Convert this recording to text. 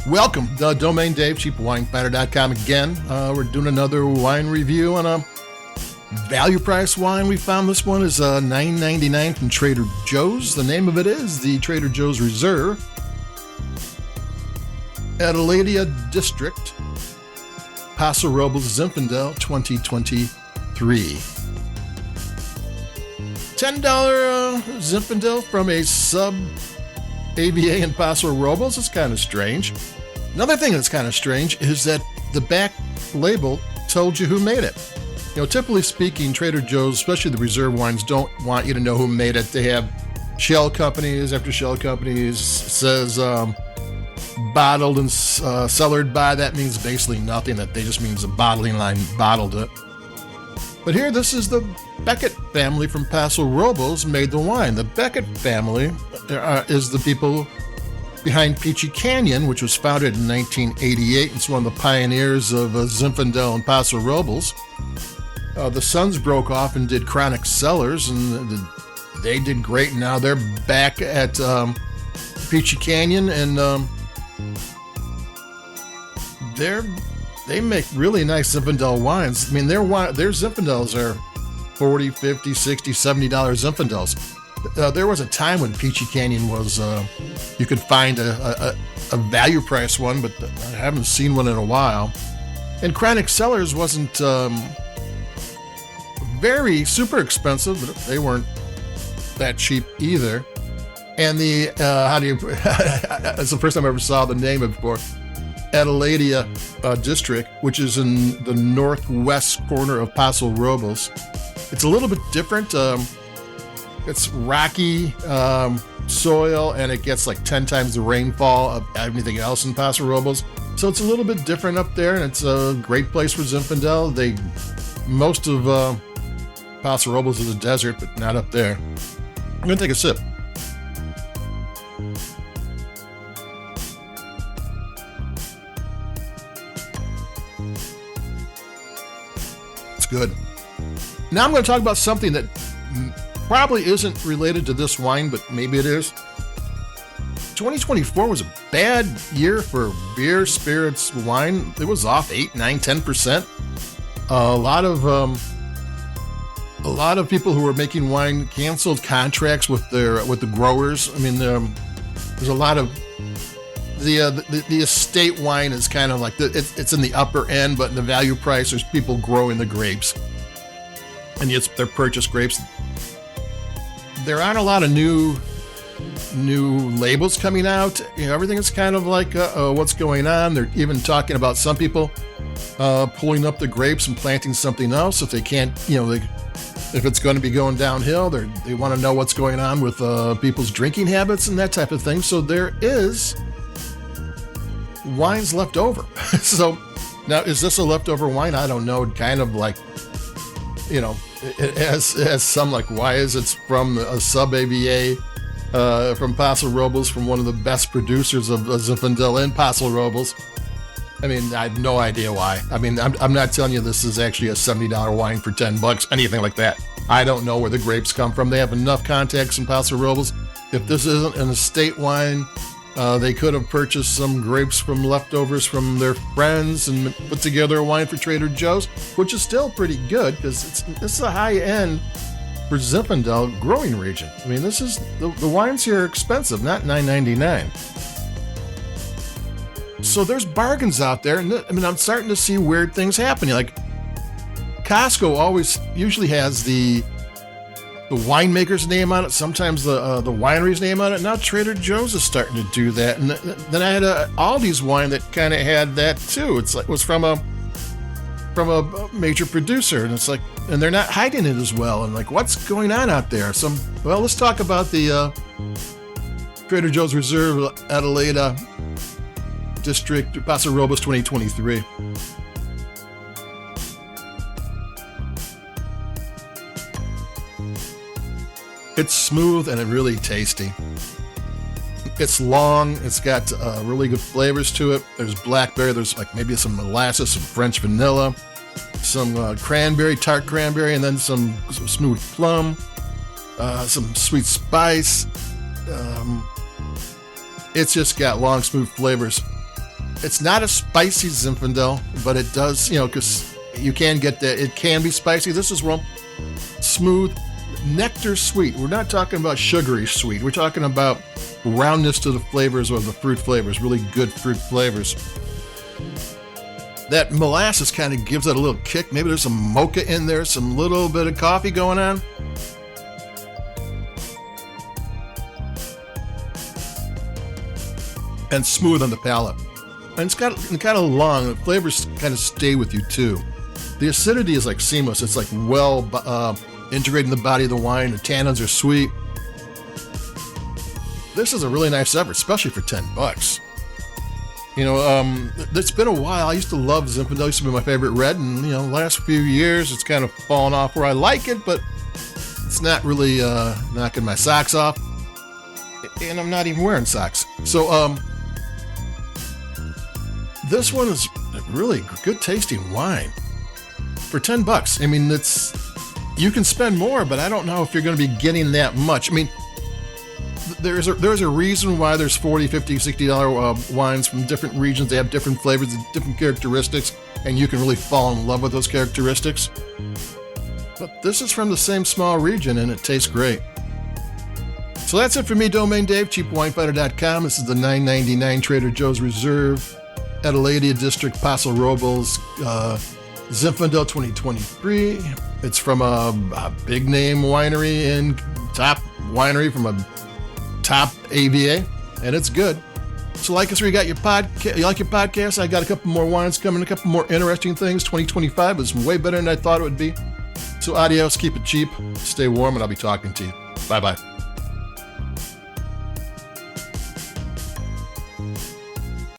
Welcome, Domain Dave, cheapwinefinder.com again. We're doing another wine review on a value price wine. We found this one is $9.99 from Trader Joe's. The name of it is the Trader Joe's Reserve, Adelaida District, Paso Robles, Zinfandel, 2023. $10 Zinfandel from a sub-AVA in Paso Robles is kind of strange. Another thing that's kind of strange is that the back label told you who made it. You know, typically speaking, Trader Joe's, especially the reserve wines, don't want you to know who made it. They have shell companies after shell companies. Says bottled and cellared by. That means basically nothing. That they just means the bottling line bottled it. But here, this is the Beckett family from Paso Robles made the wine. The Beckett family is the people behind Peachy Canyon, which was founded in 1988. It's one of the pioneers of Zinfandel and Paso Robles. The sons broke off and did Chronic Cellars, and they did great. Now they're back at Peachy Canyon, and they make really nice Zinfandel wines. I mean, their Zinfandels are $40, $50, $60, $70 Zinfandels. There was a time when Peachy Canyon was, you could find a value price one, but I haven't seen one in a while. And Chronic Cellars wasn't very super expensive, but they weren't that cheap either. And the, that's the first time I ever saw the name of it before, Adelaida District, which is in the northwest corner of Paso Robles. It's a little bit different. It's rocky soil, and it gets like 10 times the rainfall of anything else in Paso Robles. So it's a little bit different up there, and it's a great place for Zinfandel. Most of Paso Robles is a desert, but not up there. I'm going to take a sip. It's good. Now I'm going to talk about something that probably isn't related to this wine, but maybe it is. 2024 was a bad year for beer, spirits, wine. It was off 8, 9, 10%. A lot of people who were making wine canceled contracts with the growers. I mean, there's a lot of the estate wine is kind of like it's in the upper end, but in the value price, there's people growing the grapes, and they're purchased grapes. There aren't a lot of new labels coming out. You know, everything is kind of like what's going on. They're even talking about some people pulling up the grapes and planting something else if they can't. You know, if it's going to be going downhill, they want to know what's going on with people's drinking habits and that type of thing. So there is wines left over. So now, is this a leftover wine? I don't know. Kind of like, you know. It has some like, why is it from a sub-AVA from Paso Robles, from one of the best producers of Zinfandel in Paso Robles. I mean, I have no idea why. I mean, I'm not telling you this is actually a $70 wine for $10, anything like that. I don't know where the grapes come from. They have enough contacts in Paso Robles. If this isn't an estate wine, they could have purchased some grapes from leftovers from their friends and put together a wine for Trader Joe's, which is still pretty good because this is a high-end for Zinfandel growing region. I mean, this is the wines here are expensive, not $9.99. So there's bargains out there, and I mean, I'm starting to see weird things happening. Like Costco usually has the winemaker's name on it, sometimes the winery's name on it. Now Trader Joe's is starting to do that. And then I had a Aldi's wine that kind of had that too. It was from a major producer, and it's like, and they're not hiding it as well. And like, what's going on out there? Well, let's talk about the Trader Joe's Reserve Adelaida District, Paso Robles 2023. It's smooth and really tasty. It's long. It's got really good flavors to it. There's blackberry. There's like maybe some molasses, some French vanilla, some cranberry, tart cranberry, and then some smooth plum, some sweet spice. It's just got long, smooth flavors. It's not a spicy Zinfandel, but it does, because you can get that. It can be spicy. This is real smooth, nectar sweet. We're not talking about sugary sweet. We're talking about roundness to the flavors of the fruit flavors, really good fruit flavors. That molasses kind of gives it a little kick. Maybe there's some mocha in there, some little bit of coffee going on. And smooth on the palate. And it's got kind of long. The flavors kind of stay with you too. The acidity is like seamless. It's like well integrated in the body of the wine. The tannins are sweet. This is a really nice effort, especially for $10. It's been a while. I used to love Zinfandel. It used to be my favorite red, and the last few years it's kind of fallen off where I like it, but it's not really knocking my socks off. And I'm not even wearing socks. So this one is really good tasting wine for $10. I mean, you can spend more, but I don't know if you're going to be getting that much. I mean, there's a reason why there's $40, $50, $60 wines from different regions. They have different flavors and different characteristics, and you can really fall in love with those characteristics. But this is from the same small region, and it tastes great. So that's it for me, Domain Dave, cheapwinefighter.com. This is the $9.99 Trader Joe's Reserve, Adelaide District, Paso Robles, Zinfandel 2023. It's from a big name winery from a top AVA, and it's good. So like us where you got you like your podcast, I got a couple more wines coming, a couple more interesting things. 2025 is way better than I thought it would be. So adios, keep it cheap, stay warm, and I'll be talking to you. Bye-bye.